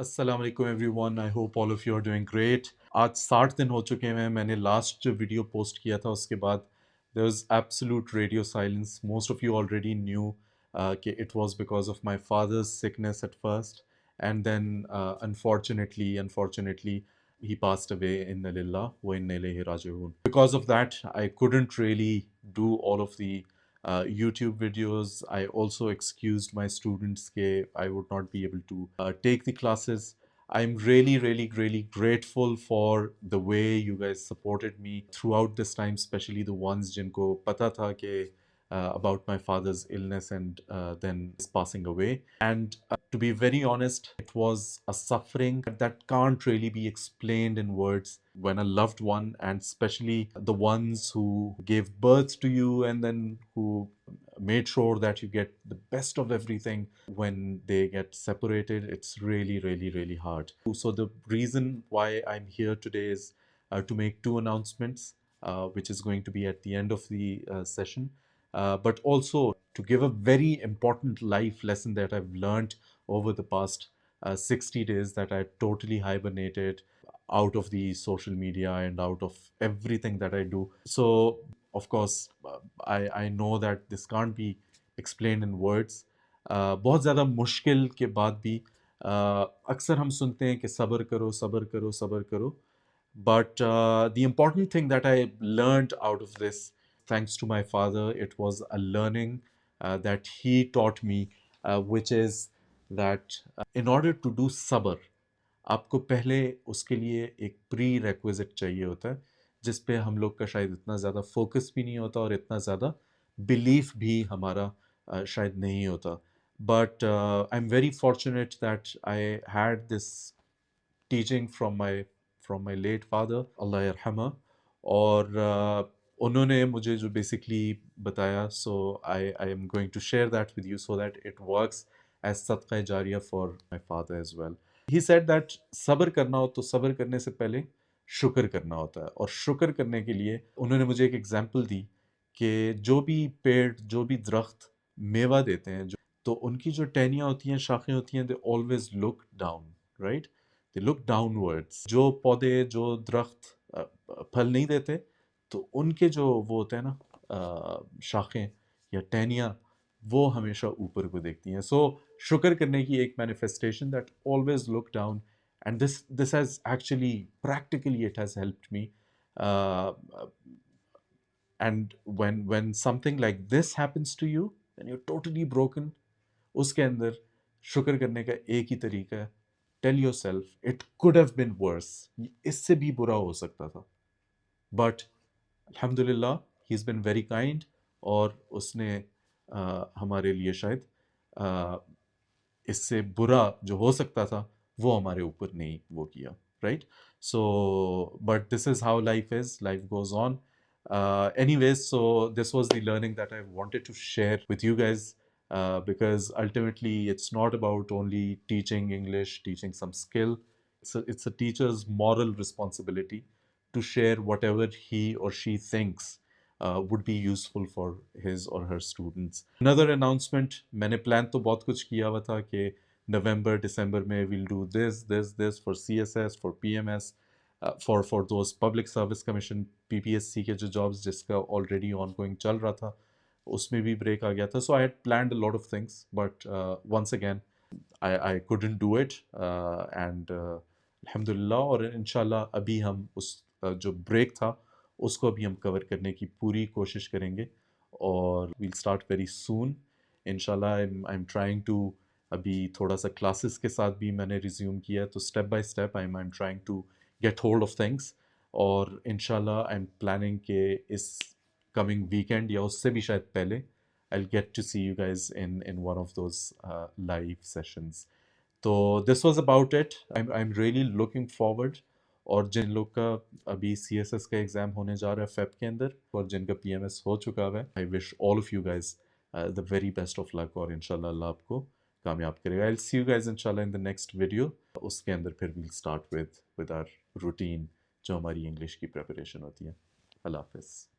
अस्सलाम वालेकुम everyone, I hope all of you are doing great. आज 60 दिन हो चुके हैं। मैंने लास्ट जो वीडियो पोस्ट किया था उसके बाद there was absolute radio silence. Most of you already knew कि it was because of my father's sickness at first and then unfortunately he passed away in lillah wa inna ilayhi raji'un. Because of that I couldn't really do all of the YouTube videos. I also excused my students that I would not be able to take the classes. I'm really grateful for the way you guys supported me throughout this time, especially the ones jinko pata tha ke about my father's illness and then his passing away. And to be very honest, it was a suffering that can't really be explained in words when a loved one, and especially the ones who gave birth to you and then who made sure that you get the best of everything, when they get separated, it's really hard. So the reason why I'm here today is to make two announcements, which is going to be at the end of the session, but also to give a very important life lesson that I've learned over the past 60 days, that I totally hibernated out of the social media and out of everything that I do. So, of course, I know that this can't be explained in words. बहुत ज़्यादा मुश्किल के बाद भी अक्सर हम सुनते हैं कि सब्र करो सब्र करो सब्र करो. But the important thing that I learned out of this, thanks to my father, it was a learning that he taught me, which is that in order to do sabr, आपको पहले उसके लिए एक प्री requisite चाहिए होता है, जिस पे हम लोग का शायद इतना ज़्यादा फोकस भी नहीं होता और इतना ज़्यादा बिलीफ भी हमारा शायद नहीं होता. But I'm very fortunate that I had this teaching from my late father, Allah yarhama, और उन्होंने मुझे जो basically बताया, so I am going to share that with you so that it works as sadqa jariya for my father as well. He said that सब्र करना हो तो सब्र करने से पहले शुक्र करना होता है, और शुक्र करने के लिए उन्होंने मुझे एक एग्जांपल दी कि जो भी पेड़, जो भी दरख्त मेवा देते हैं, तो उनकी जो टहनियाँ होती हैं, शाखें होती हैं, they always look down, right? They look downwards. जो पौधे, जो दरख्त फल नहीं देते, तो उनके जो वो होते हैं ना, शाखें या टहनियाँ, वो हमेशा ऊपर को देखती हैं. सो शुक्र करने की एक manifestation that always look down, and this has actually practically it has helped me. And when something like this happens to you, when you're totally broken, उसके अंदर शुक्र करने का एक ही तरीका है, tell yourself it could have been worse, इससे भी बुरा हो सकता था, बट अल्हम्दुलिल्लाह he is been very kind, और उसने हमारे लिए शायद इससे बुरा जो हो सकता था वो हमारे ऊपर नहीं वो किया, right? So but this is how life goes on. Anyways, so this was the learning that I wanted to share with you guys, because ultimately it's not about only teaching English, teaching some skill. It's a teacher's moral responsibility to share whatever he or she thinks would be useful for his or her students. Another announcement, मैंने plan तो बहुत कुछ किया हुआ था कि नवंबर दिसंबर में we'll do this for CSS, for PMS, for those public service commission, PPSC के जो jobs जिसका already ongoing चल रहा था, उसमें भी break आ गया था. So I had planned a lot of things, but once again I couldn't do it, and अल्हम्दुलिल्लाह, और इंशाल्लाह अभी हम उस जो ब्रेक था उसको अभी हम कवर करने की पूरी कोशिश करेंगे, और we'll start very soon इंशाल्लाह. I'm trying to, अभी थोड़ा सा क्लासेस के साथ भी मैंने रिज्यूम किया है, तो step by step I'm trying to get hold of things, और इंशाल्लाह I'm planning के इस कमिंग वीकेंड या उससे भी शायद पहले I'll get to see you guys in one of those live sessions. तो this was about it. I'm really looking forward. और जिन लोग का अभी CSS का एग्ज़ाम होने जा रहा है फेब के अंदर, और जिनका PMS हो चुका है, I wish all of you guys the very best of luck, और इंशाल्लाह अल्लाह आपको कामयाब करेगा. I'll see you guys इंशाल्लाह in the next video. उसके अंदर फिर we'll start with our routine जो हमारी इंग्लिश की प्रिपरेशन होती है. अल्लाह हाफिज़.